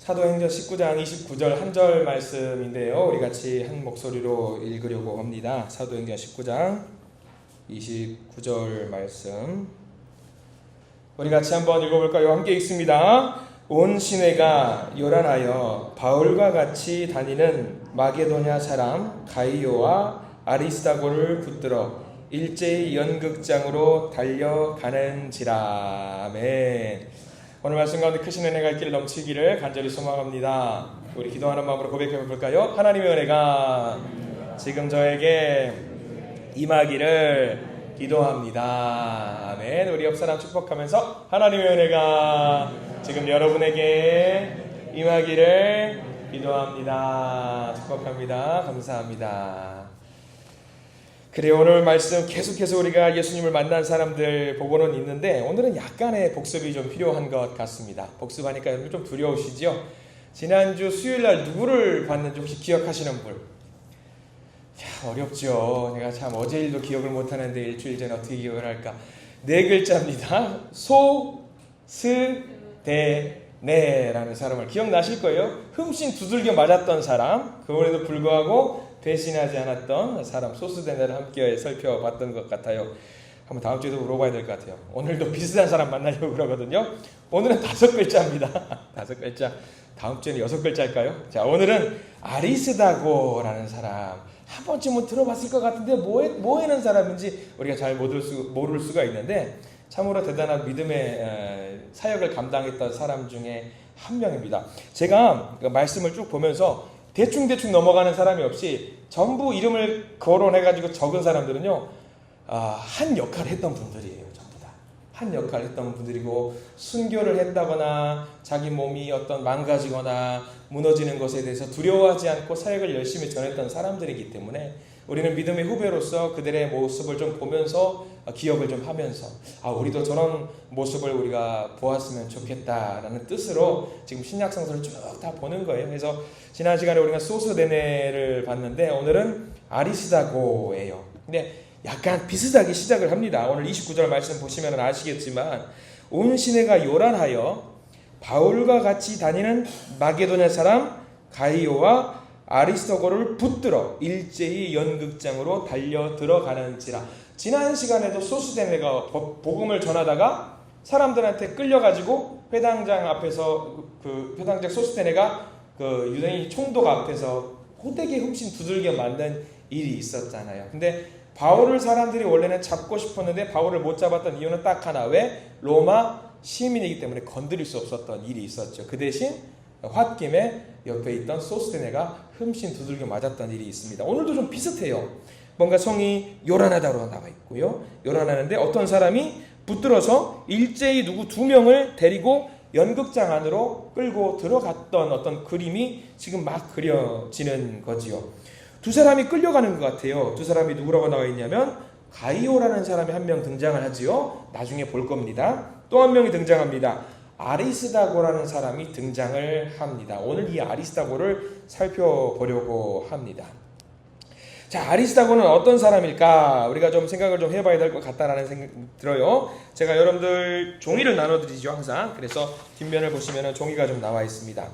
사도행전 19장 29절 한 절 말씀인데요. 우리 같이 한 목소리로 읽으려고 합니다. 사도행전 19장 29절 말씀. 우리 같이 한번 읽어볼까요? 함께 읽습니다. 온 시내가 요란하여 바울과 같이 다니는 마게도냐 사람 가이오와 아리스다고를 붙들어 일제히 연극장으로 달려가는지라. 아멘. 오늘 말씀 가운데 크신 은혜가 있기를 넘치기를 간절히 소망합니다. 우리 기도하는 마음으로 고백해 볼까요? 하나님의 은혜가 지금 저에게 임하기를 기도합니다. 아멘. 우리 옆 사람 축복하면서 하나님의 은혜가 지금 여러분에게 임하기를 기도합니다. 축복합니다. 감사합니다. 그래요. 오늘 말씀 계속해서 우리가 예수님을 만난 사람들 보고는 있는데 오늘은 약간의 복습이 좀 필요한 것 같습니다. 복습하니까 여러분 좀 두려우시죠? 지난주 수요일날 누구를 봤는지 혹시 기억하시는 분? 어렵죠. 내가 참 어제 일도 기억을 못하는데 일주일 전에 어떻게 기억을 할까? 4글자입니다. 소스데네라는 사람을 기억나실 거예요. 흠씬 두들겨 맞았던 사람, 그럼에도 불구하고 배신하지 않았던 사람, 소스데네를 함께 살펴봤던 것 같아요. 한번 다음 주에도 물어봐야 될 것 같아요. 오늘도 비슷한 사람 만나려고 그러거든요. 오늘은 5글자입니다. 5글자. 다음 주에는 6글자일까요? 자, 오늘은 아리스다고라는 사람. 한 번쯤은 들어봤을 것 같은데 뭐 하는 사람인지 우리가 잘 모를 수가 있는데 참으로 대단한 믿음의 사역을 감당했던 사람 중에 한 명입니다. 제가 말씀을 쭉 보면서 대충 넘어가는 사람이 없이 전부 이름을 거론해가지고 적은 사람들은요, 한 역할을 했던 분들이에요. 전부 다. 한 역할을 했던 분들이고, 순교를 했다거나, 자기 몸이 어떤 망가지거나, 무너지는 것에 대해서 두려워하지 않고 사역을 열심히 전했던 사람들이기 때문에, 우리는 믿음의 후배로서 그들의 모습을 좀 보면서, 기억을 좀 하면서, 우리도 저런 모습을 우리가 보았으면 좋겠다라는 뜻으로 지금 신약성서를 쭉 다 보는 거예요. 그래서 지난 시간에 우리가 소스데네를 봤는데 오늘은 아리스다고예요. 근데 약간 비슷하게 시작을 합니다. 오늘 29절 말씀 보시면 아시겠지만 온 시내가 요란하여 바울과 같이 다니는 마게도냐 사람 가이오와 아리스도고를 붙들어 일제히 연극장으로 달려 들어가는지라. 지난 시간에도 소스데네가 복음을 전하다가 사람들한테 끌려가지고 회당장 앞에서 회당장 소스데네가 유대인 총독 앞에서 호되게 흠씬 두들겨 맞는 일이 있었잖아요. 근데 바울을 사람들이 원래는 잡고 싶었는데 바울을 못 잡았던 이유는 딱 하나. 왜? 로마 시민이기 때문에 건드릴 수 없었던 일이 있었죠. 그 대신 홧김에 옆에 있던 소스데네가 흠씬 두들겨 맞았던 일이 있습니다. 오늘도 좀 비슷해요. 뭔가 성이 요란하다고 나와 있고요. 요란하는데 어떤 사람이 붙들어서 일제히 누구 2명을 데리고 연극장 안으로 끌고 들어갔던 어떤 그림이 지금 막 그려지는 거지요. 2사람이 끌려가는 것 같아요. 2사람이 누구라고 나와 있냐면 가이오라는 사람이 한 명 등장을 하지요. 나중에 볼 겁니다. 또 한 명이 등장합니다. 아리스다고라는 사람이 등장을 합니다. 오늘 이 아리스다고를 살펴보려고 합니다. 자, 아리스다고는 어떤 사람일까? 우리가 좀 생각을 좀 해봐야 될 것 같다라는 생각이 들어요. 제가 여러분들 종이를 나눠드리죠, 항상. 그래서 뒷면을 보시면 종이가 좀 나와 있습니다.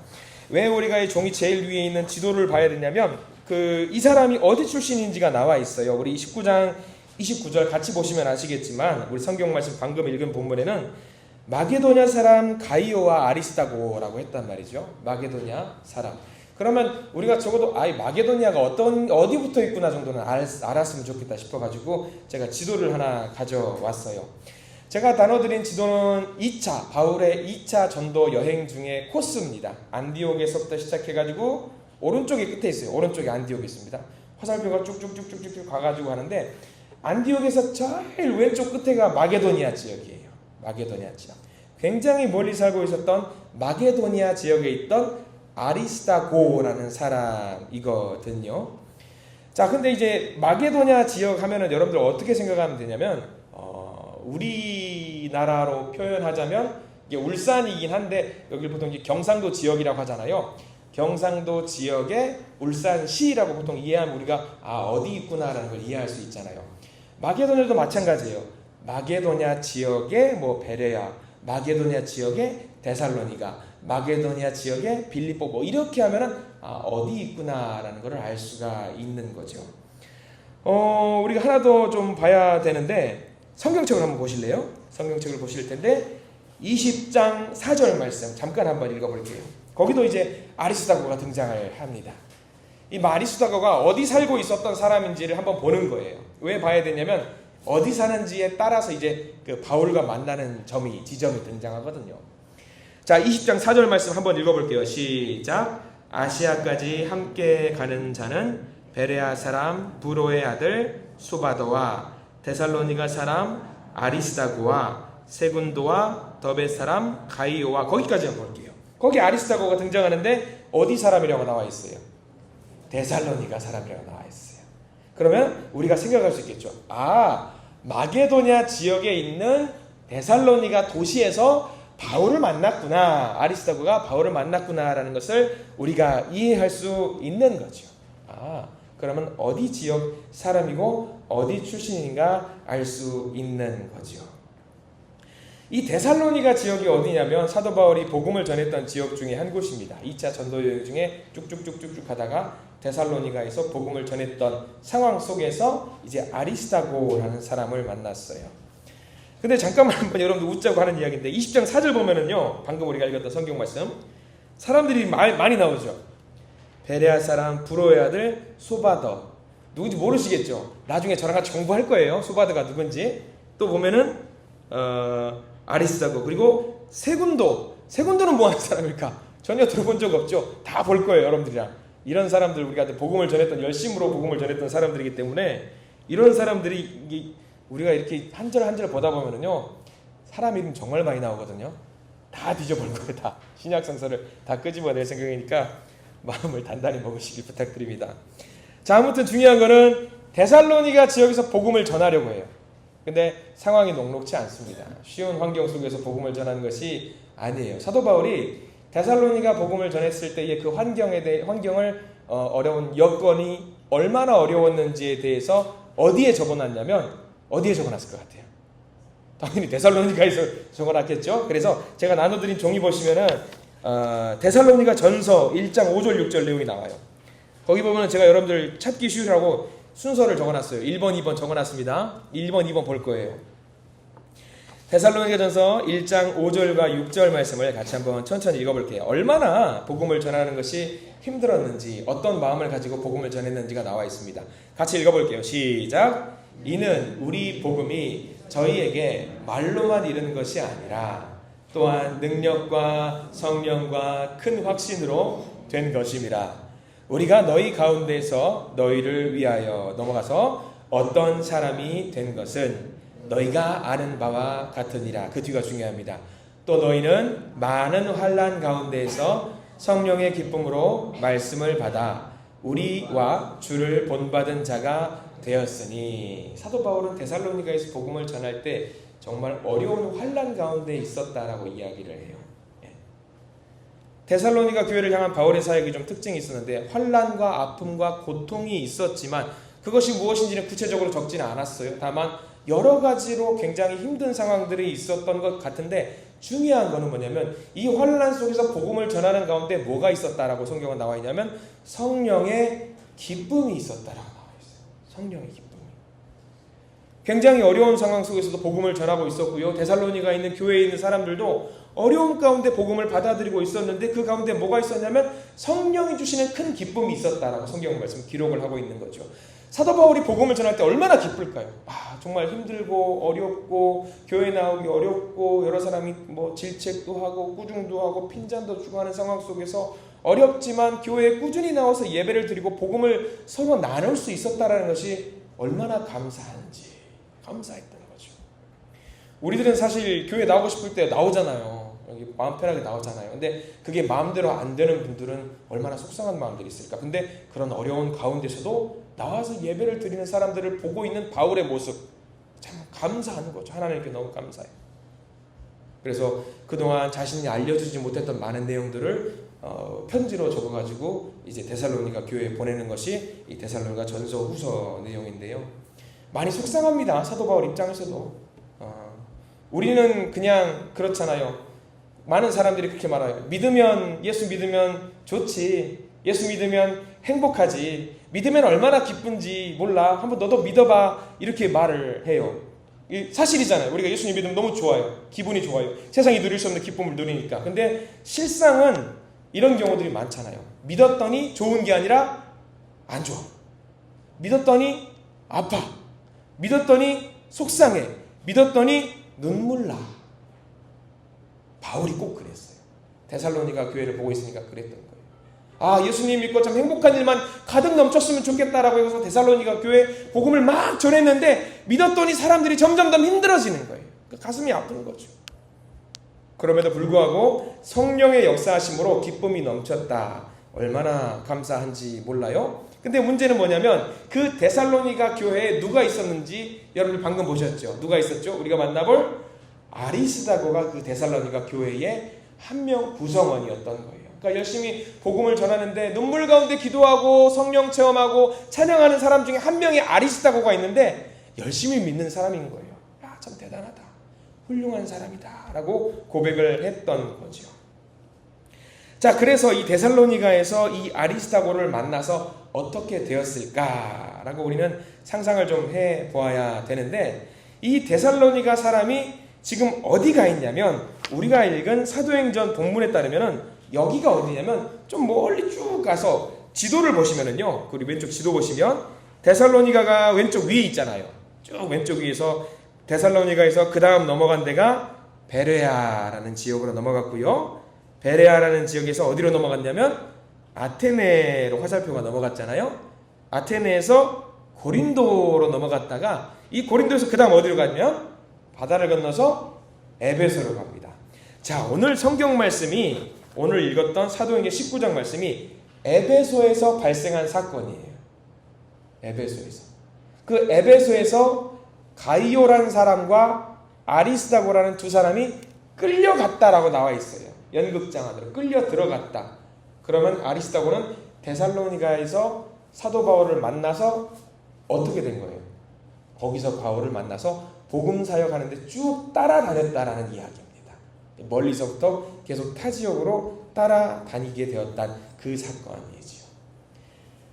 왜 우리가 이 종이 제일 위에 있는 지도를 봐야 되냐면, 이 사람이 어디 출신인지가 나와 있어요. 우리 19장 29절 같이 보시면 아시겠지만, 우리 성경 말씀 방금 읽은 본문에는 마게도냐 사람 가이오와 아리스다고라고 했단 말이죠. 마게도냐 사람. 그러면 우리가 적어도 마게도냐가 어디부터 있구나 정도는 알았으면 좋겠다 싶어가지고 제가 지도를 하나 가져왔어요. 제가 나눠드린 지도는 바울의 2차 전도 여행 중에 코스입니다. 안디옥에서부터 시작해가지고 오른쪽에 끝에 있어요. 오른쪽에 안디옥이 있습니다. 화살표가 쭉쭉쭉쭉쭉 가가지고 하는데 안디옥에서 제일 왼쪽 끝에가 마게도니아 지역이에요. 마게도니아 지역. 굉장히 멀리 살고 있었던 마게도니아 지역에 있던 아리스다고라는 사람이거든요. 자, 근데 이제 마게도냐 지역 하면은 여러분들 어떻게 생각하면 되냐면, 우리나라로 표현하자면 이게 울산이긴 한데 여기 보통 이제 경상도 지역이라고 하잖아요. 경상도 지역의 울산시라고 보통 이해하면 우리가 어디 있구나라는 걸 이해할 수 있잖아요. 마게도냐도 마찬가지예요. 마게도냐 지역의 베레아, 마게도냐 지역의 데살로니가, 마게도니아 지역의 빌립보 뭐 이렇게 하면은 어디 있구나라는 것을 알 수가 있는 거죠. 우리가 하나 더 좀 봐야 되는데 성경책을 한번 보실래요? 성경책을 보실 텐데 20장 4절 말씀 잠깐 한번 읽어볼게요. 거기도 이제 아리스다고가 등장을 합니다. 이 아리스다고가 어디 살고 있었던 사람인지를 한번 보는 거예요. 왜 봐야 되냐면 어디 사는지에 따라서 이제 그 바울과 만나는 지점이 등장하거든요. 자, 20장 4절 말씀 한번 읽어볼게요. 시작. 아시아까지 함께 가는 자는 베레아 사람 부로의 아들 소바더와 데살로니가 사람 아리스다고와 세군도와 더베 사람 가이오와 거기까지 한번 볼게요. 거기 아리스다고가 등장하는데 어디 사람이라고 나와 있어요? 데살로니가 사람이라고 나와 있어요. 그러면 우리가 생각할 수 있겠죠. 마게도냐 지역에 있는 데살로니가 도시에서 바울을 만났구나. 아리스다고가 바울을 만났구나라는 것을 우리가 이해할 수 있는 거죠. 그러면 어디 지역 사람이고 어디 출신인가 알 수 있는 거죠. 이 데살로니가 지역이 어디냐면 사도 바울이 복음을 전했던 지역 중에 한 곳입니다. 2차 전도 여행 중에 쭉쭉쭉쭉 가다가 데살로니가에서 복음을 전했던 상황 속에서 이제 아리스다고라는 사람을 만났어요. 근데 잠깐만 한번 여러분들 웃자고 하는 이야기인데 20장 4절 보면은요, 방금 우리가 읽었던 성경 말씀 사람들이 많이 나오죠. 베레아 사람 부로의 아들 소바더, 누군지 모르시겠죠? 나중에 저랑 같이 공부할 거예요. 소바더가 누군지. 또 보면은 아리스다고, 그리고 세군도는 뭐 하는 사람일까? 전혀 들어본 적 없죠. 다 볼 거예요, 여러분들이랑. 이런 사람들, 우리가 복음을 전했던, 열심으로 복음을 전했던 사람들이기 때문에 이런 사람들이 우리가 이렇게 한 절 한 절 보다 보면은요, 사람 이름 정말 많이 나오거든요. 다 뒤져볼 거예요. 다 신약 성서를 다 끄집어낼 생각이니까 마음을 단단히 먹으시길 부탁드립니다. 자, 아무튼 중요한 거는 데살로니가 지역에서 복음을 전하려고 해요. 근데 상황이 녹록지 않습니다. 쉬운 환경 속에서 복음을 전하는 것이 아니에요. 사도 바울이 데살로니가 복음을 전했을 때의 그 환경을 어려운 여건이 얼마나 어려웠는지에 대해서 어디에 적어놨냐면 어디에 적어놨을 것 같아요? 당연히 데살로니가에서 적어놨겠죠. 그래서 제가 나눠드린 종이 보시면은 데살로니가 전서 1장 5절 6절 내용이 나와요. 거기 보면 제가 여러분들 찾기 쉬우라고 순서를 적어놨어요. 1번 2번 적어놨습니다. 1번 2번 볼 거예요. 데살로니가 전서 1장 5절과 6절 말씀을 같이 한번 천천히 읽어볼게요. 얼마나 복음을 전하는 것이 힘들었는지, 어떤 마음을 가지고 복음을 전했는지가 나와 있습니다. 같이 읽어볼게요. 시작. 이는 우리 복음이 저희에게 말로만 이르는 것이 아니라 또한 능력과 성령과 큰 확신으로 된 것임이라. 우리가 너희 가운데서 너희를 위하여 넘어가서 어떤 사람이 된 것은 너희가 아는 바와 같으니라. 그 뒤가 중요합니다. 또 너희는 많은 환난 가운데에서 성령의 기쁨으로 말씀을 받아 우리와 주를 본받은 자가 되었으니. 사도 바울은 데살로니가에서 복음을 전할 때 정말 어려운 환난 가운데 있었다라고 이야기를 해요. 데살로니가 교회를 향한 바울의 사역이 좀 특징이 있었는데 환난과 아픔과 고통이 있었지만 그것이 무엇인지는 구체적으로 적지는 않았어요. 다만 여러 가지로 굉장히 힘든 상황들이 있었던 것 같은데 중요한 거는 뭐냐면 이 환난 속에서 복음을 전하는 가운데 뭐가 있었다라고 성경은 나와 있냐면 성령의 기쁨이 있었다라고 나와 있어요. 성령의 기쁨이. 굉장히 어려운 상황 속에서도 복음을 전하고 있었고요. 데살로니가 있는 교회에 있는 사람들도 어려운 가운데 복음을 받아들이고 있었는데 그 가운데 뭐가 있었냐면 성령이 주시는 큰 기쁨이 있었다라고 성경 말씀 기록을 하고 있는 거죠. 사도 바울이 복음을 전할 때 얼마나 기쁠까요? 정말 힘들고 어렵고 교회 나오기 어렵고 여러 사람이 질책도 하고 꾸중도 하고 핀잔도 주고 하는 상황 속에서 어렵지만 교회에 꾸준히 나와서 예배를 드리고 복음을 서로 나눌 수 있었다라는 것이 얼마나 감사했던 거죠. 우리들은 사실 교회 나오고 싶을 때 나오잖아요. 여기 마음 편하게 나오잖아요. 근데 그게 마음대로 안 되는 분들은 얼마나 속상한 마음들이 있을까. 근데 그런 어려운 가운데서도 나와서 예배를 드리는 사람들을 보고 있는 바울의 모습 참 감사한 거죠. 하나님께 너무 감사해요. 그래서 그동안 자신이 알려주지 못했던 많은 내용들을 편지로 적어가지고 이제 데살로니가 교회에 보내는 것이 이 데살로니가 전서 후서 내용인데요. 많이 속상합니다. 사도 바울 입장에서도. 우리는 그냥 그렇잖아요. 많은 사람들이 그렇게 말해요. 예수 믿으면 좋지. 예수 믿으면 행복하지. 믿으면 얼마나 기쁜지 몰라. 한번 너도 믿어봐. 이렇게 말을 해요. 사실이잖아요. 우리가 예수님 믿으면 너무 좋아요. 기분이 좋아요. 세상이 누릴 수 없는 기쁨을 누리니까. 근데 실상은 이런 경우들이 많잖아요. 믿었더니 좋은 게 아니라 안 좋아. 믿었더니 아파. 믿었더니 속상해. 믿었더니 눈물 나. 바울이 꼭 그랬어요. 데살로니가 교회를 보고 있으니까 그랬던 거예요. 아, 예수님 믿고 참 행복한 일만 가득 넘쳤으면 좋겠다라고 해서 데살로니가 교회 복음을 막 전했는데 믿었더니 사람들이 점점 더 힘들어지는 거예요. 가슴이 아픈 거죠. 그럼에도 불구하고 성령의 역사하심으로 기쁨이 넘쳤다. 얼마나 감사한지 몰라요. 근데 문제는 뭐냐면 그 데살로니가 교회에 누가 있었는지 여러분들 방금 보셨죠? 누가 있었죠? 우리가 만나볼 아리스다고가 그 데살로니가 교회의 한 명 구성원이었던 거예요. 그러니까 열심히 복음을 전하는데 눈물 가운데 기도하고 성령 체험하고 찬양하는 사람 중에 한 명이 아리스다고가 있는데 열심히 믿는 사람인 거예요. 야, 참 대단하다. 훌륭한 사람이다. 라고 고백을 했던 거죠. 자, 그래서 이 데살로니가에서 이 아리스다고를 만나서 어떻게 되었을까라고 우리는 상상을 좀 해보아야 되는데 이 데살로니가 사람이 지금 어디가 있냐면 우리가 읽은 사도행전 본문에 따르면 여기가 어디냐면 좀 멀리 쭉 가서 지도를 보시면은요. 우리 왼쪽 지도 보시면 데살로니가가 왼쪽 위에 있잖아요. 쭉 왼쪽 위에서 데살로니가에서 그 다음 넘어간 데가 베레아라는 지역으로 넘어갔고요. 베레아라는 지역에서 어디로 넘어갔냐면 아테네로 화살표가 넘어갔잖아요. 아테네에서 고린도로 넘어갔다가 이 고린도에서 그 다음 어디로 갔냐면 바다를 건너서 에베소로 갑니다. 자, 오늘 성경 말씀이 오늘 읽었던 사도행전 19장 말씀이 에베소에서 발생한 사건이에요. 에베소에서. 그 에베소에서 가이오라는 사람과 아리스다고라는 두 사람이 끌려갔다라고 나와 있어요. 연극장 안으로 끌려 들어갔다. 그러면 아리스다고는 데살로니가에서 사도 바울을 만나서 어떻게 된 거예요? 거기서 바울을 만나서 복음 사역하는데 쭉 따라다녔다라는 이야기입니다. 멀리서부터 계속 타 지역으로 따라다니게 되었단 그 사건이지요.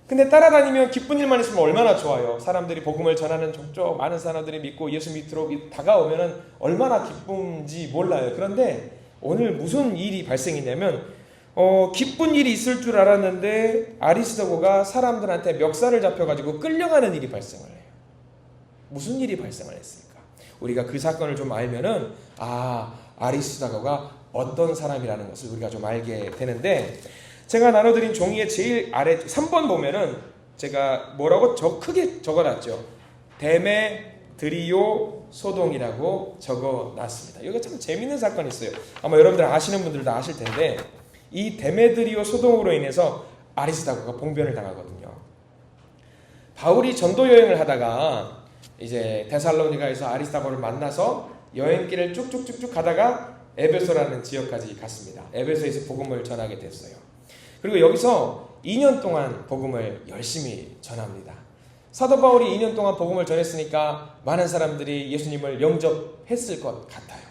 근데 따라다니면 기쁜 일만 있으면 얼마나 좋아요. 사람들이 복음을 전하는 족족 많은 사람들이 믿고 예수 밑으로 다가오면 얼마나 기쁜지 몰라요. 그런데 오늘 무슨 일이 발생했냐면 기쁜 일이 있을 줄 알았는데 아리스도고가 사람들한테 멱살을 잡혀가지고 끌려가는 일이 발생을 해요. 무슨 일이 발생을 했을까? 우리가 그 사건을 좀 알면은 아리스다고가 어떤 사람이라는 것을 우리가 좀 알게 되는데 제가 나눠드린 종이의 제일 아래 3번 보면은 제가 뭐라고 크게 적어놨죠. 데메드리오 소동이라고 적어놨습니다. 여기가 참 재밌는 사건이 있어요. 아마 여러분들 아시는 분들도 아실 텐데 이 데메드리오 소동으로 인해서 아리스다고가 봉변을 당하거든요. 바울이 전도 여행을 하다가 이제 데살로니가에서 아리스다고를 만나서 여행길을 쭉쭉쭉쭉 가다가 에베소라는 지역까지 갔습니다. 에베소에서 복음을 전하게 됐어요. 그리고 여기서 2년 동안 복음을 열심히 전합니다. 사도 바울이 2년 동안 복음을 전했으니까 많은 사람들이 예수님을 영접했을 것 같아요.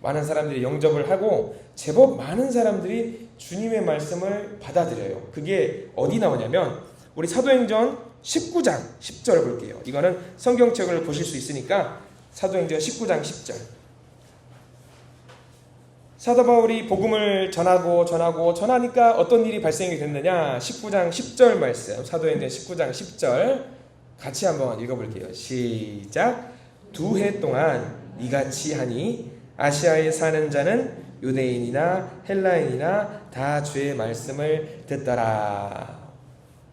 많은 사람들이 영접을 하고 제법 많은 사람들이 주님의 말씀을 받아들여요. 그게 어디 나오냐면 우리 사도행전 19장 10절 볼게요. 이거는 성경책을 보실 수 있으니까 사도행전 19장 10절. 사도 바울이 복음을 전하니까 어떤 일이 발생이 됐느냐? 19장 10절 말씀. 사도행전 19장 10절 같이 한번 읽어볼게요. 시작. 2해 동안 이같이 하니 아시아에 사는 자는 유대인이나 헬라인이나 다 주의 말씀을 듣더라.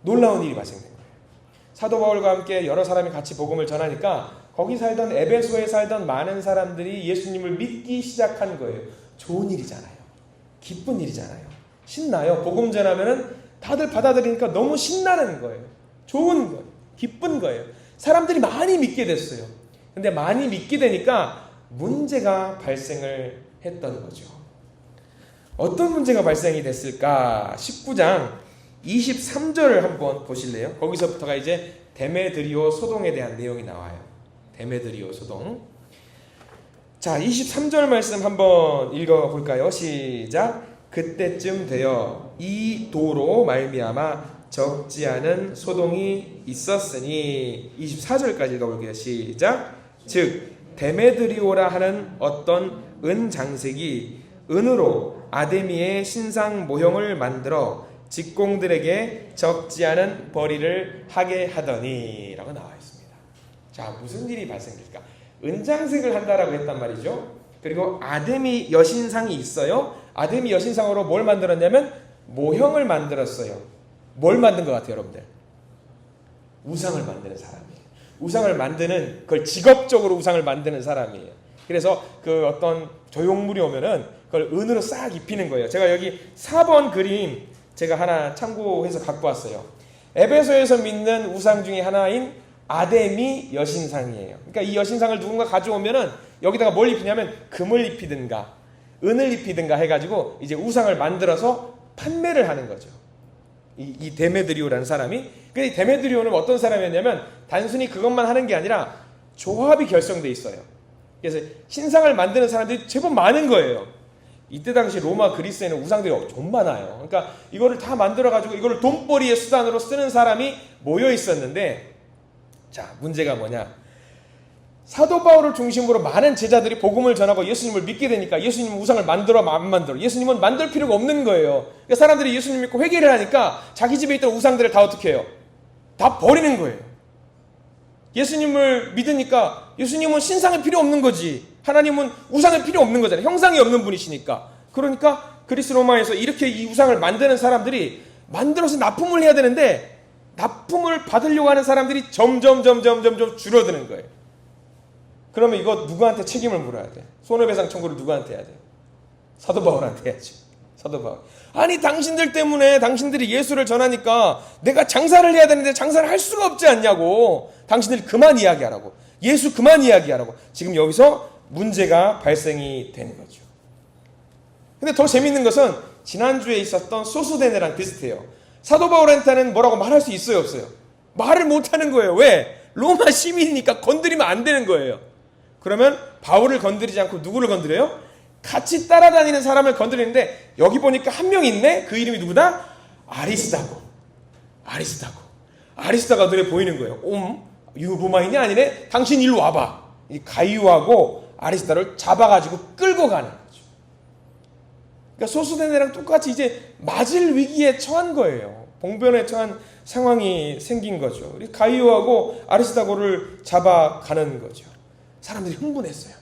놀라운 일이 발생된 거예요. 사도 바울과 함께 여러 사람이 같이 복음을 전하니까 거기 살던 에베소에 살던 많은 사람들이 예수님을 믿기 시작한 거예요. 좋은 일이잖아요. 기쁜 일이잖아요. 신나요. 복음 전하면은 다들 받아들이니까 너무 신나는 거예요. 좋은 거예요. 기쁜 거예요. 사람들이 많이 믿게 됐어요. 근데 많이 믿게 되니까 문제가 발생을 했던 거죠. 어떤 문제가 발생이 됐을까? 19장 23절을 한번 보실래요? 거기서부터가 이제 데메드리오 소동에 대한 내용이 나와요. 데메드리오 소동. 자, 23절 말씀 한번 읽어볼까요? 시작. 그때쯤 되어 이 도로 말미암아 적지 않은 소동이 있었으니. 24절까지 읽어볼게요. 시작. 즉 데메드리오라 하는 어떤 은장색이 은으로 아데미의 신상 모형을 만들어 직공들에게 적지 않은 벌이를 하게 하더니 라고 나와 있습니다. 자, 무슨 일이 발생될까? 은장색을 한다라고 했단 말이죠. 그리고 아데미 여신상이 있어요. 아데미 여신상으로 뭘 만들었냐면 모형을 만들었어요. 뭘 만든 것 같아요, 여러분들? 우상을 만드는 사람이에요. 우상을 만드는, 그걸 직업적으로 우상을 만드는 사람이에요. 그래서 그 어떤 조형물이 오면은 그걸 은으로 싹 입히는 거예요. 제가 여기 4번 그림 제가 하나 참고해서 갖고 왔어요. 에베소에서 믿는 우상 중에 하나인 아데미 여신상이에요. 그러니까 이 여신상을 누군가 가져오면은 여기다가 뭘 입히냐면 금을 입히든가 은을 입히든가 해가지고 이제 우상을 만들어서 판매를 하는 거죠. 이 데메드리오라는 사람이. 근데 데메드리오는 어떤 사람이었냐면 단순히 그것만 하는 게 아니라 조합이 결성돼 있어요. 그래서 신상을 만드는 사람들이 제법 많은 거예요. 이때 당시 로마 그리스에는 우상들이 좀 많아요. 그러니까 이거를 다 만들어가지고 이거를 돈벌이의 수단으로 쓰는 사람이 모여 있었는데, 자, 문제가 뭐냐? 사도 바울을 중심으로 많은 제자들이 복음을 전하고 예수님을 믿게 되니까 예수님은 우상을 만들어 안 만들어? 예수님은 만들 필요가 없는 거예요. 그러니까 사람들이 예수님 믿고 회개를 하니까 자기 집에 있던 우상들을 다 어떻게 해요? 다 버리는 거예요. 예수님을 믿으니까 예수님은 신상이 필요 없는 거지. 하나님은 우상이 필요 없는 거잖아요. 형상이 없는 분이시니까. 그러니까 그리스 로마에서 이렇게 이 우상을 만드는 사람들이 만들어서 납품을 해야 되는데 납품을 받으려고 하는 사람들이 점점 줄어드는 거예요. 그러면 이거 누구한테 책임을 물어야 돼? 손해배상 청구를 누구한테 해야 돼? 사도 바울한테 해야지. 사도 바울. 아니, 당신들 때문에 당신들이 예수를 전하니까 내가 장사를 해야 되는데 장사를 할 수가 없지 않냐고. 당신들이 그만 이야기하라고. 예수 그만 이야기하라고. 지금 여기서 문제가 발생이 되는 거죠. 근데 더 재밌는 것은 지난주에 있었던 소스데네랑 비슷해요. 사도 바울한테는 뭐라고 말할 수 있어요, 없어요? 말을 못하는 거예요. 왜? 로마 시민이니까 건드리면 안 되는 거예요. 그러면 바울을 건드리지 않고 누구를 건드려요? 같이 따라다니는 사람을 건드리는데 여기 보니까 한 명 있네? 그 이름이 누구다? 아리스다고. 아리스다가 눈에 보이는 거예요. 유로마인이 아니네? 당신 일로 와봐. 이 가이오하고 아리스다를 잡아가지고 끌고 가는 거죠. 그러니까 소스데네랑 똑같이 이제 맞을 위기에 처한 거예요. 봉변에 처한 상황이 생긴 거죠. 가이오하고 아리스다고를 잡아가는 거죠. 사람들이 흥분했어요.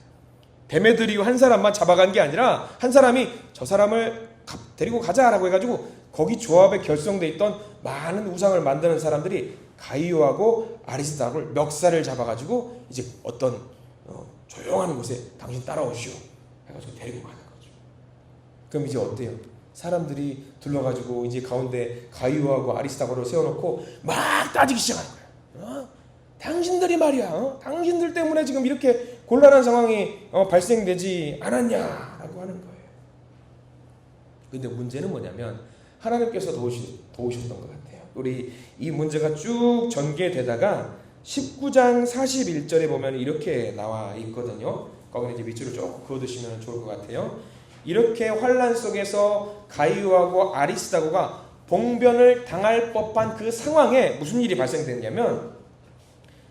데메드리오 한 사람만 잡아간 게 아니라 한 사람이 저 사람을 데리고 가자라고 해가지고 거기 조합에 결성돼 있던 많은 우상을 만드는 사람들이 가이오하고 아리스다고를 멱살을 잡아가지고 이제 어떤 조용한 곳에 당신 따라오시오 해가지고 데리고 가는 거죠. 그럼 이제 어때요? 사람들이 둘러가지고 이제 가운데 가이오하고 아리스다고를 세워놓고 막 따지기 시작하는 거예요. 당신들이 말이야, 당신들 때문에 지금 이렇게 곤란한 상황이 발생되지 않았냐라고 하는 거예요. 근데 문제는 뭐냐면 하나님께서 도우셨던 것 같아요. 우리 이 문제가 쭉 전개되다가 19장 41절에 보면 이렇게 나와 있거든요. 거기는 이제 밑줄을 조금 그어두시면 좋을 것 같아요. 이렇게 환난 속에서 가이오하고 아리스다고가 봉변을 당할 법한 그 상황에 무슨 일이 발생됐냐면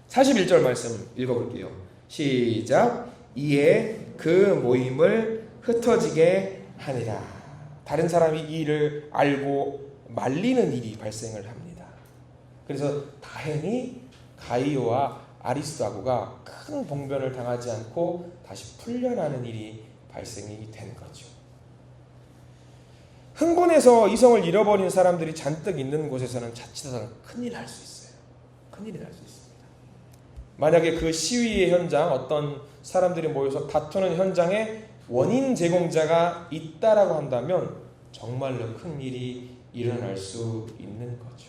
41절 말씀 읽어볼게요. 시작. 이에 그 모임을 흩어지게 하니라. 다른 사람이 이 일을 알고 말리는 일이 발생을 합니다. 그래서 다행히 가이오와 아리스다고가 큰 봉변을 당하지 않고 다시 풀려나는 일이 발생이 된 거죠. 흥분해서 이성을 잃어버린 사람들이 잔뜩 있는 곳에서는 자칫해서는 큰일 날 수 있어요. 큰일이 날 수 있습니다. 만약에 그 시위의 현장, 어떤 사람들이 모여서 다투는 현장에 원인 제공자가 있다라고 한다면 정말로 큰 일이 일어날 수 있는 거죠.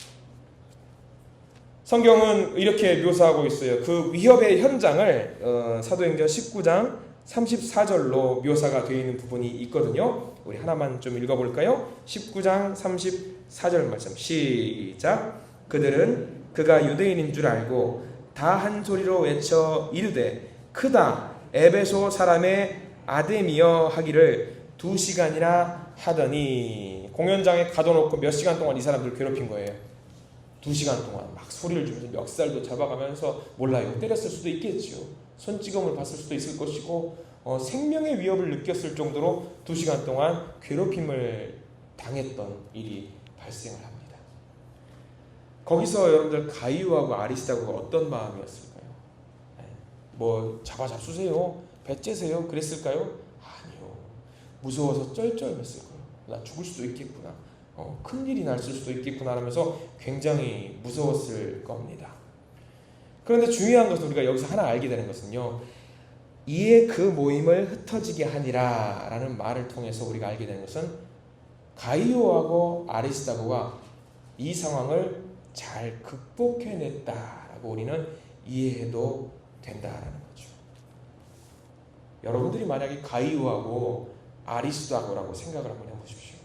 성경은 이렇게 묘사하고 있어요. 그 위협의 현장을 사도행전 19장 34절로 묘사가 되어 있는 부분이 있거든요. 우리 하나만 좀 읽어볼까요? 19장 34절 말씀 시작. 그들은 그가 유대인인 줄 알고 다 한 소리로 외쳐 이르되 크다 에베소 사람의 아데미어 하기를 2시간이나 하더니, 공연장에 가둬놓고 몇 시간 동안 이 사람들을 괴롭힌 거예요. 2시간 동안 막 소리를 주면서 멱살도 잡아가면서, 몰라요, 때렸을 수도 있겠죠. 손찌검을 봤을 수도 있을 것이고, 생명의 위협을 느꼈을 정도로 2시간 동안 괴롭힘을 당했던 일이 발생을 합니다. 거기서 여러분들 가이오하고 아리스다고가 어떤 마음이었을까요? 뭐 잡아잡수세요, 배째세요 그랬을까요? 아니요. 무서워서 쩔쩔맸을 거예요. 나 죽을 수도 있겠구나, 큰일이 날 수도 있겠구나 하면서 굉장히 무서웠을 겁니다. 그런데 중요한 것은 우리가 여기서 하나 알게 되는 것은요, 이에 그 모임을 흩어지게 하니라 라는 말을 통해서 우리가 알게 되는 것은, 가이오하고 아리스다고가 이 상황을 잘 극복해냈다라고 우리는 이해해도 된다라는 거죠. 여러분들이 만약에 가이오하고 아리스다고라고 생각을 한번 해보십시오.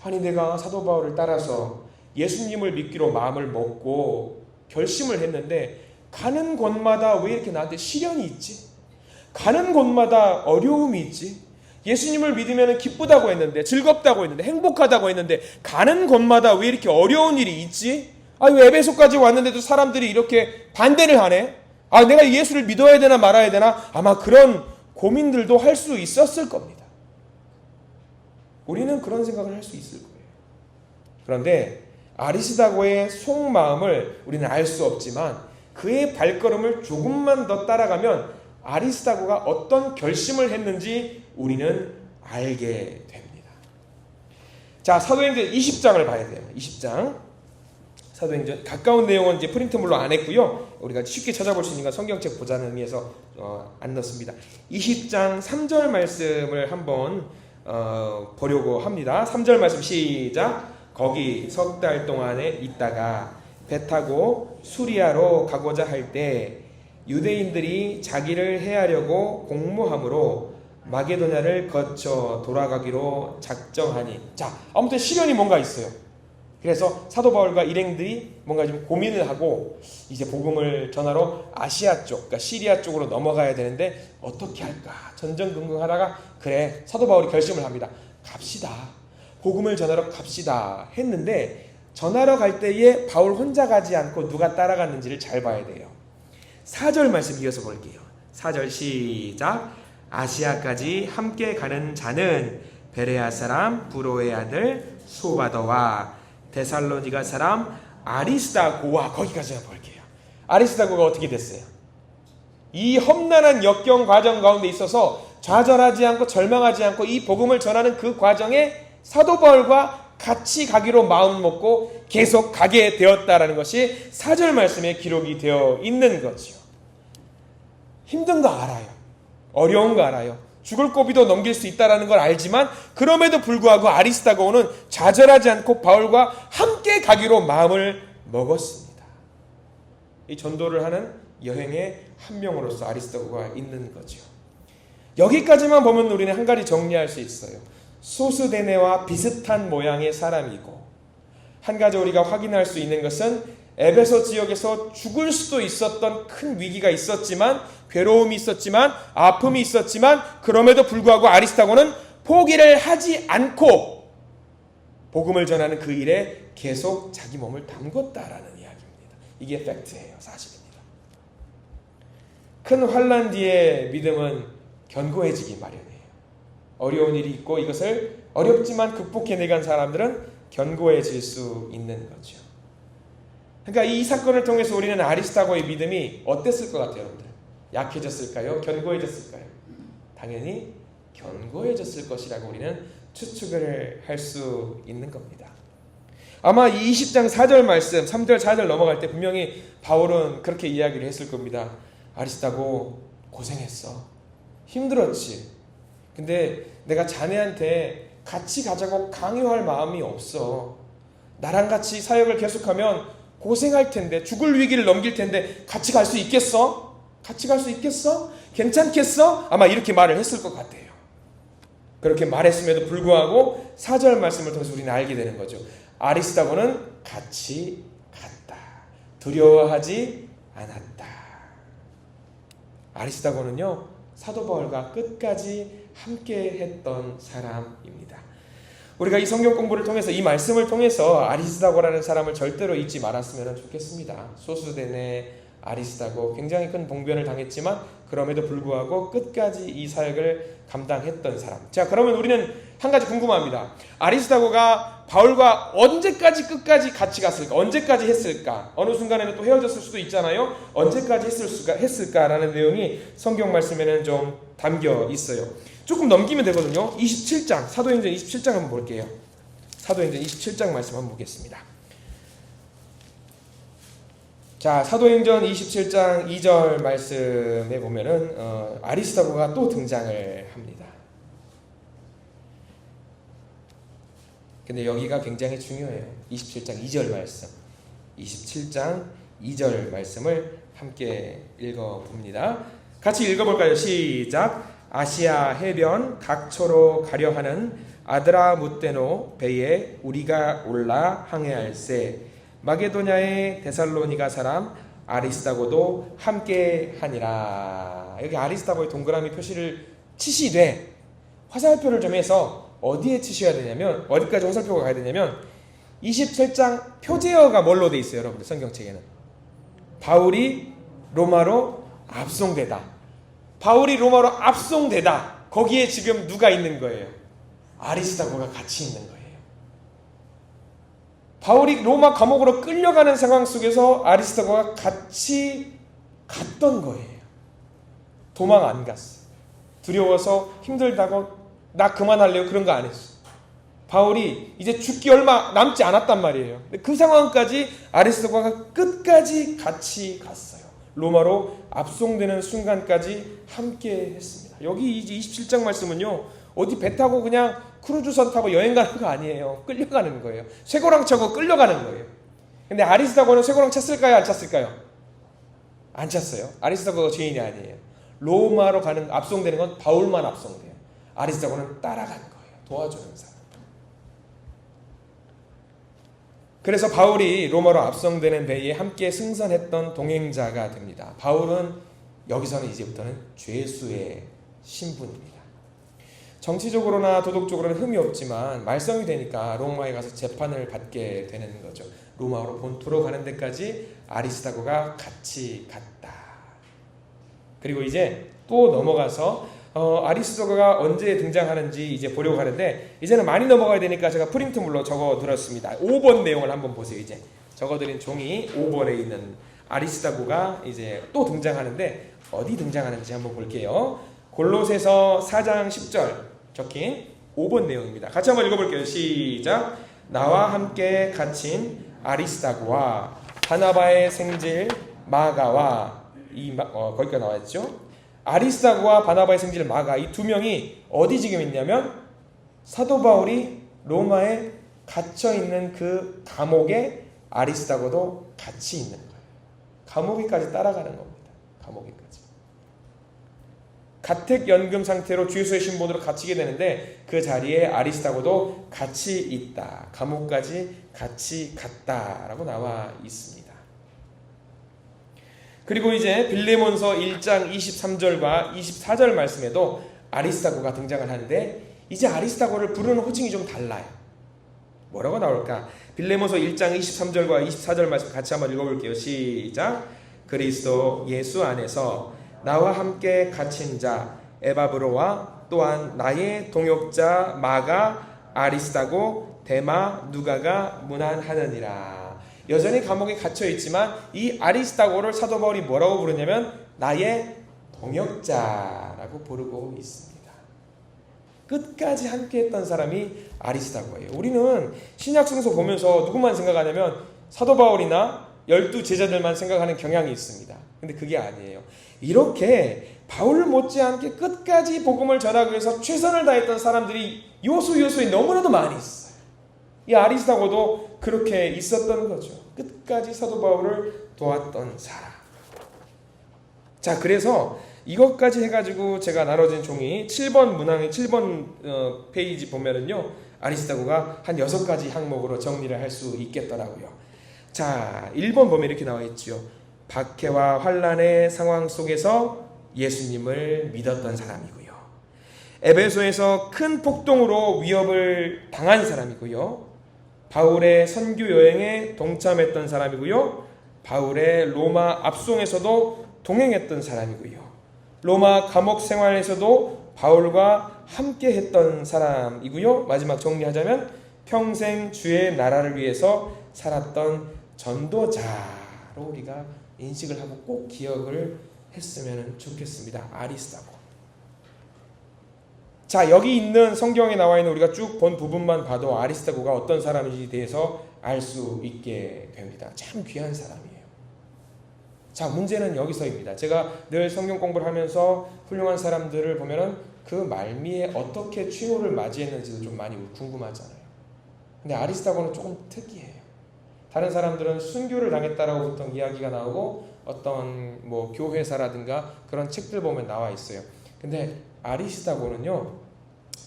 아니, 내가 사도 바울을 따라서 예수님을 믿기로 마음을 먹고 결심을 했는데 가는 곳마다 왜 이렇게 나한테 시련이 있지? 가는 곳마다 어려움이 있지? 예수님을 믿으면 기쁘다고 했는데, 즐겁다고 했는데, 행복하다고 했는데 가는 곳마다 왜 이렇게 어려운 일이 있지? 왜 에베소까지 왔는데도 사람들이 이렇게 반대를 하네? 내가 예수를 믿어야 되나 말아야 되나? 아마 그런 고민들도 할 수 있었을 겁니다. 우리는 그런 생각을 할 수 있을 거예요. 그런데 아리스다고의 속마음을 우리는 알 수 없지만, 그의 발걸음을 조금만 더 따라가면 아리스다고가 어떤 결심을 했는지 우리는 알게 됩니다. 자, 사도행전 20장을 봐야 돼요. 20장. 사도행전 가까운 내용은 이제 프린트물로 안 했고요. 우리가 쉽게 찾아볼 수 있으니까 성경책 보자는 의미에서 안 넣습니다. 20장 3절 말씀을 한번 보려고 합니다. 3절 말씀 시작. 거기 석 달 동안에 있다가 배 타고 수리아로 가고자 할 때 유대인들이 자기를 해하려고 공모함으로 마게도냐를 거쳐 돌아가기로 작정하니. 자, 아무튼 시련이 뭔가 있어요. 그래서 사도 바울과 일행들이 뭔가 좀 고민을 하고 이제 복음을 전하러 아시아 쪽, 그러니까 시리아 쪽으로 넘어가야 되는데 어떻게 할까 전전긍긍하다가, 그래, 사도 바울이 결심을 합니다. 갑시다. 복음을 전하러 갑시다 했는데, 전하러 갈 때에 바울 혼자 가지 않고 누가 따라갔는지를 잘 봐야 돼요. 4절 말씀 이어서 볼게요. 4절 시작. 아시아까지 함께 가는 자는 베레아 사람 브로의 아들 소바더와 데살로니가 사람 아리스다고와, 거기까지 볼게요. 아리스다고가 어떻게 됐어요? 이 험난한 역경 과정 가운데 있어서 좌절하지 않고 절망하지 않고 이 복음을 전하는 그 과정에 사도 바울과 같이 가기로 마음 먹고 계속 가게 되었다라는 것이 4절 말씀에 기록이 되어 있는 거죠. 힘든 거 알아요. 어려운 거 알아요. 죽을 고비도 넘길 수 있다는 걸 알지만, 그럼에도 불구하고 아리스다고는 좌절하지 않고 바울과 함께 가기로 마음을 먹었습니다. 이 전도를 하는 여행의 한 명으로서 아리스다고가 있는 거죠. 여기까지만 보면 우리는 한 가지 정리할 수 있어요. 소스데네와 비슷한 모양의 사람이고, 한 가지 우리가 확인할 수 있는 것은 에베소 지역에서 죽을 수도 있었던 큰 위기가 있었지만, 괴로움이 있었지만, 아픔이 있었지만, 그럼에도 불구하고 아리스다고는 포기를 하지 않고 복음을 전하는 그 일에 계속 자기 몸을 담궜다라는 이야기입니다. 이게 팩트예요. 사실입니다. 큰 환난 뒤에 믿음은 견고해지기 마련이에요. 어려운 일이 있고 이것을 어렵지만 극복해내간 사람들은 견고해질 수 있는 거죠. 그러니까 이 사건을 통해서 우리는 아리스다고의 믿음이 어땠을 것 같아요, 여러분들? 약해졌을까요? 견고해졌을까요? 당연히 견고해졌을 것이라고 우리는 추측을 할 수 있는 겁니다. 아마 이 20장 4절 말씀, 3절 4절 넘어갈 때 분명히 바울은 그렇게 이야기를 했을 겁니다. 아리스다고 고생했어. 힘들었지. 근데 내가 자네한테 같이 가자고 강요할 마음이 없어. 나랑 같이 사역을 계속하면 고생할 텐데, 죽을 위기를 넘길 텐데 같이 갈 수 있겠어? 같이 갈 수 있겠어? 괜찮겠어? 아마 이렇게 말을 했을 것 같아요. 그렇게 말했음에도 불구하고 4절 말씀을 통해서 우리는 알게 되는 거죠. 아리스다고는 같이 갔다. 두려워하지 않았다. 아리스다고는요, 사도 바울과 끝까지 함께 했던 사람입니다. 우리가 이 성경 공부를 통해서 이 말씀을 통해서 아리스다고라는 사람을 절대로 잊지 말았으면 좋겠습니다. 소수대네 아리스다고 굉장히 큰 봉변을 당했지만 그럼에도 불구하고 끝까지 이 사역을 감당했던 사람. 자, 그러면 우리는 한 가지 궁금합니다. 아리스다고가 바울과 언제까지 끝까지 같이 갔을까? 언제까지 했을까? 어느 순간에는 또 헤어졌을 수도 있잖아요. 언제까지 했을까라는 내용이 성경 말씀에는 좀 담겨 있어요. 조금 넘기면 되거든요. 27장, 사도행전 27장 한번 볼게요. 사도행전 27장 말씀 한번 보겠습니다. 자, 사도행전 27장 2절 말씀에 보면은 아리스다고가 또 등장을 합니다. 근데 여기가 굉장히 중요해요. 27장 2절 말씀. 27장 2절 말씀을 함께 읽어봅니다. 같이 읽어볼까요? 시작. 아시아 해변 각처로 가려 하는 아드라무테노 배에 우리가 올라 항해할세. 마게도냐의 데살로니가 사람 아리스다고도 함께 하니라. 여기 아리스다고의 동그라미 표시를 치시되 화살표를 좀 해서 어디에 치셔야 되냐면, 어디까지 화살표가 가야 되냐면 27장 표제어가 뭘로 돼 있어요, 여러분들 성경책에는? 바울이 로마로 압송되다. 바울이 로마로 압송되다. 거기에 지금 누가 있는 거예요? 아리스다고가 같이 있는 거예요. 바울이 로마 감옥으로 끌려가는 상황 속에서 아리스다고가 같이 갔던 거예요. 도망 안 갔어. 두려워서 힘들다고 나 그만할래요 그런 거 안 했어. 바울이 이제 죽기 얼마 남지 않았단 말이에요. 근데 그 상황까지 아리스다고가 끝까지 같이 갔어요. 로마로 압송되는 순간까지 함께 했습니다. 여기 이제 27장 말씀은요, 어디 배 타고 그냥 크루즈선 타고 여행 가는 거 아니에요. 끌려가는 거예요. 쇠고랑 차고 끌려가는 거예요. 근데 아리스다고는 쇠고랑 찼을까요? 안 찼을까요? 안 찼어요. 아리스다고가 죄인이 아니에요. 로마로 가는 압송되는 건 바울만 압송돼요. 아리스다고는 따라간 거예요. 도와주는 사람. 그래서 바울이 로마로 압송되는 배에 함께 승선했던 동행자가 됩니다. 바울은 여기서는 이제부터는 죄수의 신분입니다. 정치적으로나 도덕적으로는 흠이 없지만 말썽이 되니까 로마에 가서 재판을 받게 되는 거죠. 로마로 본토로 가는 데까지 아리스다고가 같이 갔다. 그리고 이제 또 넘어가서 아리스다고가 언제 등장하는지 이제 보려고 하는데, 이제는 많이 넘어가야 되니까 제가 프린트물로 적어드렸습니다. 5번 내용을 한번 보세요. 이제 적어드린 종이 5번에 있는 아리스다고가 이제 또 등장하는데 어디 등장하는지 한번 볼게요. 골로새서 4장 10절 적힌 5번 내용입니다. 같이 한번 읽어볼게요. 시작. 나와 함께 갇힌 아리스다고와 바나바의 생질 마가와 거기가 나와있죠. 아리스다고와 바나바의 생질 마가, 이 두 명이 어디 지금 있냐면 사도 바울이 로마에 갇혀있는 그 감옥에 아리스다고도 같이 있는 거예요. 감옥에까지 따라가는 겁니다. 감옥에까지. 가택연금 상태로 죄수의 신분으로 갇히게 되는데 그 자리에 아리스다고도 같이 있다. 감옥까지 같이 갔다라고 나와 있습니다. 그리고 이제 빌레몬서 1장 23절과 24절 말씀에도 아리스다고가 등장을 하는데, 이제 아리스다고를 부르는 호칭이 좀 달라요. 뭐라고 나올까? 빌레몬서 1장 23절과 24절 말씀 같이 한번 읽어볼게요. 시작. 그리스도 예수 안에서 나와 함께 갇힌 자 에바브로와 또한 나의 동역자 마가 아리스다고 데마 누가가 문안하느니라. 여전히 감옥에 갇혀 있지만 이 아리스다고를 사도 바울이 뭐라고 부르냐면 나의 동역자라고 부르고 있습니다. 끝까지 함께했던 사람이 아리스다고예요. 우리는 신약성서 보면서 누구만 생각하냐면 사도 바울이나 12 제자들만 생각하는 경향이 있습니다. 근데 그게 아니에요. 이렇게 바울 못지않게 끝까지 복음을 전하기 위해서 최선을 다했던 사람들이 요소요소에 너무나도 많이 있어요. 이 아리스다고도 그렇게 있었던 거죠. 끝까지 사도 바울을 도왔던 사람. 자, 그래서 이것까지 해가지고 제가 나눠진 종이 7번 문항의 7번 페이지 보면은요, 아리스다고가 한 6가지 항목으로 정리를 할 수 있겠더라고요. 자, 1번 보면 이렇게 나와 있죠. 박해와 환난의 상황 속에서 예수님을 믿었던 사람이고요. 에베소에서 큰 폭동으로 위협을 당한 사람이고요. 바울의 선교 여행에 동참했던 사람이고요. 바울의 로마 압송에서도 동행했던 사람이고요. 로마 감옥 생활에서도 바울과 함께 했던 사람이고요. 마지막 정리하자면 평생 주의 나라를 위해서 살았던 전도자로 우리가 인식을 하고 꼭 기억을 했으면 좋겠습니다. 아리스다고. 자, 여기 있는 성경에 나와 있는 우리가 쭉 본 부분만 봐도 아리스다고가 어떤 사람인지 대해서 알 수 있게 됩니다. 참 귀한 사람이에요. 자, 문제는 여기서입니다. 제가 늘 성경 공부를 하면서 훌륭한 사람들을 보면은 그 말미에 어떻게 최후를 맞이했는지도 좀 많이 궁금하잖아요. 근데 아리스다고는 조금 특이해요. 다른 사람들은 순교를 당했다라고 보통 이야기가 나오고 어떤 뭐 교회사라든가 그런 책들 보면 나와 있어요. 근데 아리스다고는요,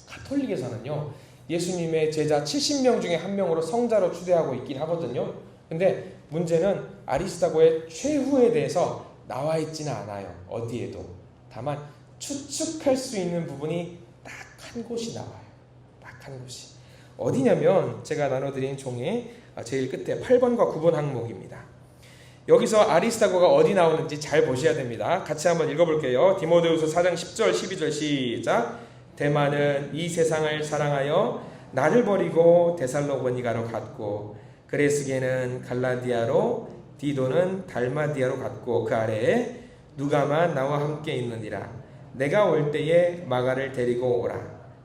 가톨릭에서는요, 예수님의 제자 70명 중에 한 명으로 성자로 추대하고 있긴 하거든요. 근데 문제는 아리스다고의 최후에 대해서 나와 있지는 않아요. 어디에도. 다만 추측할 수 있는 부분이 딱 한 곳이 나와요. 딱 한 곳이. 어디냐면 제가 나눠드린 종이 제일 끝에 8번과 9번 항목입니다. 여기서 아리스다고가 어디 나오는지 잘 보셔야 됩니다. 같이 한번 읽어볼게요. 디모데후서 4장 10절 12절 시작. 데마는 이 세상을 사랑하여 나를 버리고 데살로니가로 갔고 그레스게는 갈라디아로 디도는 달마디아로 갔고 그 아래에 누가만 나와 함께 있느니라. 내가 올 때에 마가를 데리고 오라.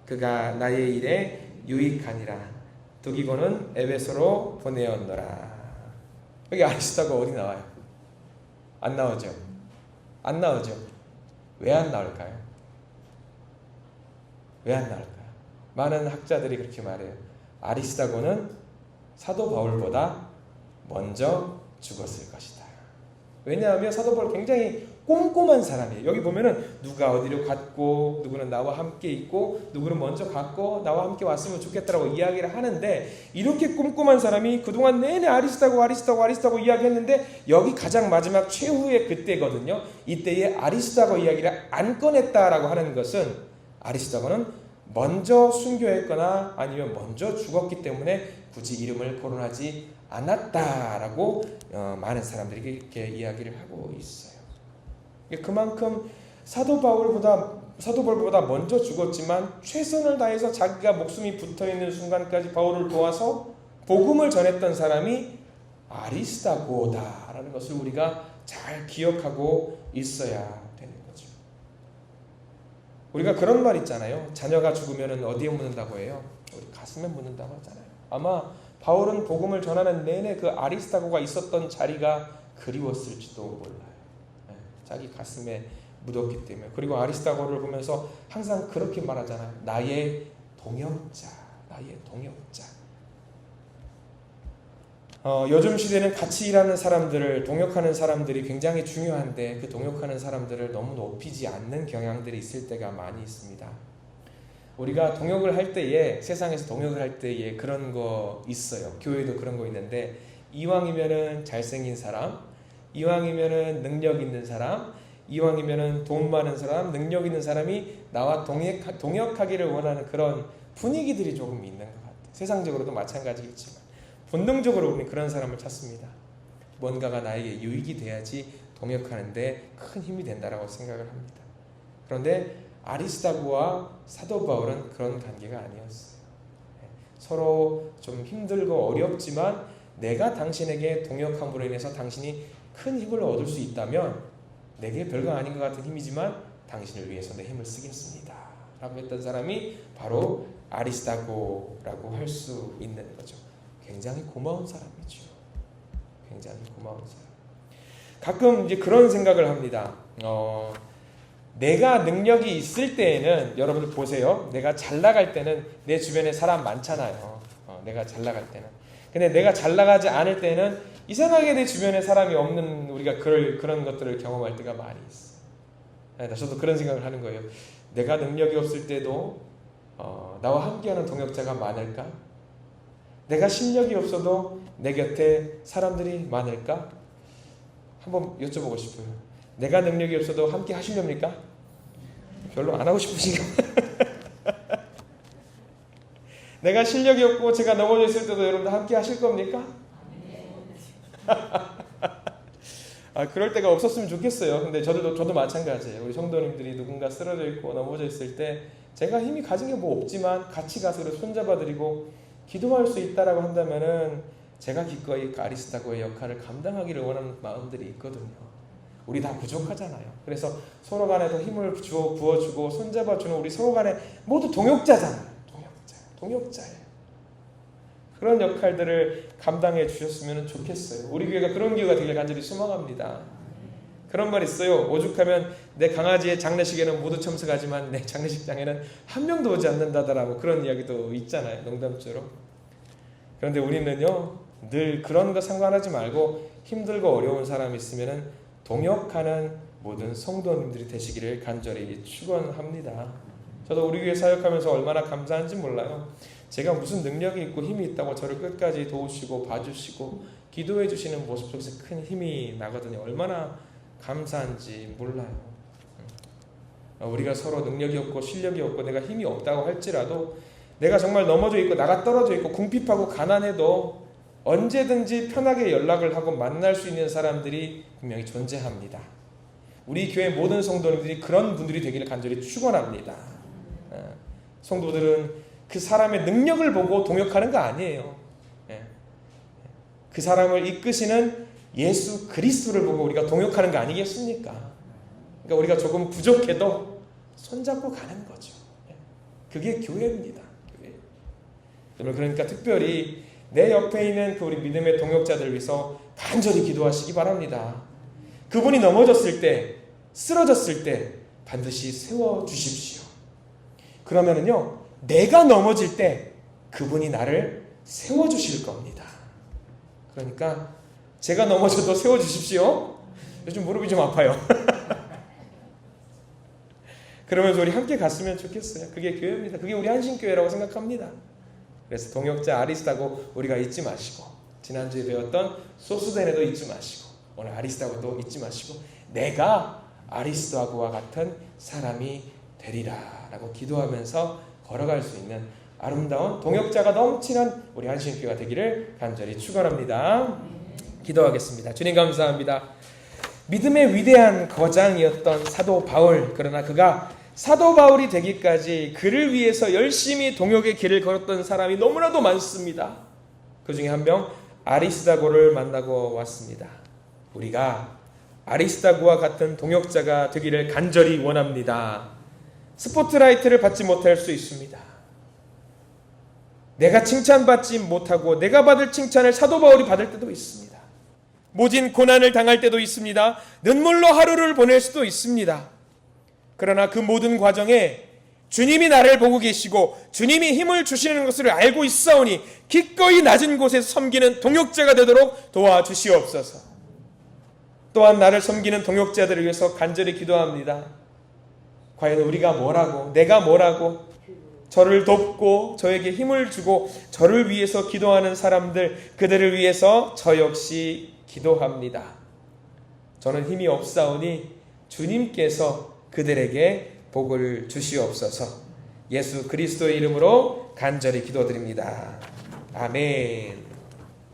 그가 나의 일에 유익하니라. 두기고는 에베소로 보내었노라. 여기 아리스다고 어디 나와요? 안 나오죠? 안 나오죠? 왜 안 나올까요? 왜 안 나올까요? 많은 학자들이 그렇게 말해요. 아리스다고는 사도 바울보다 먼저 죽었을 것이다. 왜냐하면 사도 바울 굉장히 꼼꼼한 사람이에요. 여기 보면은 누가 어디로 갔고 누구는 나와 함께 있고 누구는 먼저 갔고 나와 함께 왔으면 좋겠다라고 이야기를 하는데 이렇게 꼼꼼한 사람이 그동안 내내 아리스다고 이야기했는데 여기 가장 마지막 최후의 그때거든요. 이때에 아리스다고 이야기를 안 꺼냈다라고 하는 것은 아리스다고는 먼저 순교했거나 아니면 먼저 죽었기 때문에 굳이 이름을 거론하지 않았다라고 많은 들이 이렇게 이야기를 하고 있어요. 그만큼 사도 바울보다 먼저 죽었지만 최선을 다해서 자기가 목숨이 붙어있는 순간까지 바울을 도와서 복음을 전했던 사람이 아리스다고다라는 것을 우리가 잘 기억하고 있어야 되는 거죠. 우리가 그런 말 있잖아요. 자녀가 죽으면 어디에 묻는다고 해요? 우리 가슴에 묻는다고 하잖아요. 아마 바울은 복음을 전하는 내내 그 아리스다고가 있었던 자리가 그리웠을지도 몰라요. 자기 가슴에 묻었기 때문에. 그리고 아리스다고를 보면서 항상 그렇게 말하잖아요. 나의 동역자. 요즘 시대는 같이 일하는 사람들을 동역하는 사람들이 굉장히 중요한데 그 동역하는 사람들을 너무 높이지 않는 경향들이 있을 때가 많이 있습니다. 우리가 동역을 할 때에 세상에서 동역을 할 때에 그런 거 있어요. 교회도 그런 거 있는데 이왕이면은 잘생긴 사람, 이왕이면은 능력 있는 사람, 이왕이면은 돈 많은 사람, 능력 있는 사람이 나와 동역하기를 원하는 그런 분위기들이 조금 있는 것 같아요. 세상적으로도 마찬가지겠지만 본능적으로 우리는 그런 사람을 찾습니다. 뭔가가 나에게 유익이 돼야지 동역하는데 큰 힘이 된다라고 생각을 합니다. 그런데 아리스다고와 사도 바울은 그런 관계가 아니었어요. 서로 좀 힘들고 어렵지만 내가 당신에게 동역함으로 인해서 당신이 큰 힘을 얻을 수 있다면 내게 별거 아닌 것 같은 힘이지만 당신을 위해서 내 힘을 쓰겠습니다 라고 했던 사람이 바로 아리스다고라고 할 수 있는 거죠. 굉장히 고마운 사람이죠. 굉장히 고마운 사람. 가끔 이제 그런 생각을 합니다. 내가 능력이 있을 때에는 여러분들 보세요. 내가 잘 나갈 때는 내 주변에 사람 많잖아요. 내가 잘 나갈 때는. 근데 내가 잘 나가지 않을 때는 이상하게 내 주변에 사람이 없는 우리가 그런 것들을 경험할 때가 많이 있어요. 저도 그런 생각을 하는 거예요. 내가 능력이 없을 때도 나와 함께하는 동역자가 많을까? 내가 실력이 없어도 내 곁에 사람들이 많을까? 한번 여쭤보고 싶어요. 내가 능력이 없어도 함께 하시렵니까? 별로 안 하고 싶으신가? 내가 실력이 없고 제가 넘어져 있을 때도 여러분들 함께 하실 겁니까? 그럴 때가 없었으면 좋겠어요. 근데 저도 마찬가지예요. 우리 성도님들이 누군가 쓰러져 있고 넘어져 있을 때 제가 힘이 가진 게 뭐 없지만 같이 가서 손잡아 드리고 기도할 수 있다라고 한다면은 제가 기꺼이 아리스타고의 역할을 감당하기를 원하는 마음들이 있거든요. 우리 다 부족하잖아요. 그래서 서로 간에 더 힘을 부어주고 손잡아주는 우리 서로 간에 모두 동역자잖아요. 동역자예요. 그런 역할들을 감당해 주셨으면 좋겠어요. 우리 교회가 그런 교회가 되길 간절히 소망합니다. 그런 말 있어요. 오죽하면 내 강아지의 장례식에는 모두 참석하지만 내 장례식장에는 한 명도 오지 않는다더라. 그런 이야기도 있잖아요. 농담처럼. 그런데 우리는요, 늘 그런 거 상관하지 말고 힘들고 어려운 사람이 있으면 동역하는 모든 성도님들이 되시기를 간절히 축원합니다. 저도 우리 교회 사역하면서 얼마나 감사한지 몰라요. 제가 무슨 능력이 있고 힘이 있다고 저를 끝까지 도우시고 봐주시고 기도해 주시는 모습 속에서 큰 힘이 나거든요. 얼마나 감사한지 몰라요. 우리가 서로 능력이 없고 실력이 없고 내가 힘이 없다고 할지라도 내가 정말 넘어져 있고 나가 떨어져 있고 궁핍하고 가난해도 언제든지 편하게 연락을 하고 만날 수 있는 사람들이 분명히 존재합니다. 우리 교회 모든 성도님들이 그런 분들이 되기를 간절히 축원합니다. 성도들은 그 사람의 능력을 보고 동역하는 거 아니에요. 그 사람을 이끄시는 예수 그리스도를 보고 우리가 동역하는 거 아니겠습니까? 그러니까 우리가 조금 부족해도 손잡고 가는 거죠. 그게 교회입니다. 교회. 그러니까 특별히 내 옆에 있는 그 우리 믿음의 동역자들 위해서 간절히 기도하시기 바랍니다. 그분이 넘어졌을 때, 쓰러졌을 때 반드시 세워주십시오. 그러면은요, 내가 넘어질 때 그분이 나를 세워주실 겁니다. 그러니까 제가 넘어져도 세워주십시오. 요즘 무릎이 좀 아파요. 그러면서 우리 함께 갔으면 좋겠어요. 그게 교회입니다. 그게 우리 한신교회라고 생각합니다. 그래서 동역자 아리스타고 우리가 잊지 마시고, 지난주에 배웠던 소스데네도 잊지 마시고, 오늘 아리스타고도 잊지 마시고, 내가 아리스타고와 같은 사람이 되리라 라고 기도하면서 걸어갈 수 있는 아름다운 동역자가 넘치는 우리 한신교회가 되기를 간절히 축원합니다. 기도하겠습니다. 주님 감사합니다. 믿음의 위대한 거장이었던 사도 바울, 그러나 그가 사도 바울이 되기까지 그를 위해서 열심히 동역의 길을 걸었던 사람이 너무나도 많습니다. 그 중에 한 명 아리스다고를 만나고 왔습니다. 우리가 아리스다고와 같은 동역자가 되기를 간절히 원합니다. 스포트라이트를 받지 못할 수 있습니다. 내가 칭찬받지 못하고 내가 받을 칭찬을 사도 바울이 받을 때도 있습니다. 모진 고난을 당할 때도 있습니다. 눈물로 하루를 보낼 수도 있습니다. 그러나 그 모든 과정에 주님이 나를 보고 계시고 주님이 힘을 주시는 것을 알고 있사오니 기꺼이 낮은 곳에서 섬기는 동역자가 되도록 도와주시옵소서. 또한 나를 섬기는 동역자들을 위해서 간절히 기도합니다. 과연 우리가 뭐라고, 내가 뭐라고, 저를 돕고 저에게 힘을 주고 저를 위해서 기도하는 사람들, 그들을 위해서 저 역시 기도합니다. 저는 힘이 없사오니 주님께서 그들에게 복을 주시옵소서. 예수 그리스도의 이름으로 간절히 기도드립니다. 아멘.